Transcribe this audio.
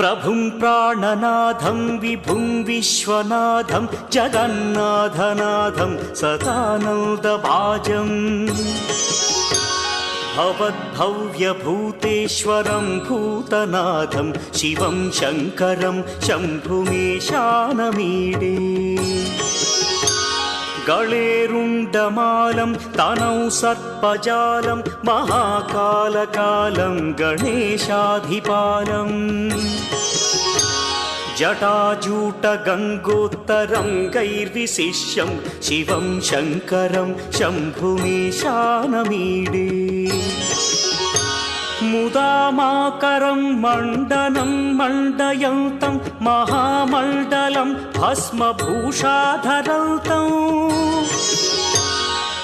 प्रभुं प्राणनाथं विभुं विश्वनाथं जगन्नाथनाथं सदानन्दभाजम् भवद्भव्यभूतेश्वरं भूतनाथं शिवं शङ्करं शम्भुमीशानमीडे गळेरुण्डमालं तनौ सर्पजालं महाकालकालं गणेशाधिपालम् जटाजूटगङ्गोत्तरङ्गैर्विशिष्यं शिवं शङ्करं शम्भुमीशानमीडे मुदामाकरं मण्डनं मण्डयन्तं महामण्डलं भस्मभूषाधरन्तम्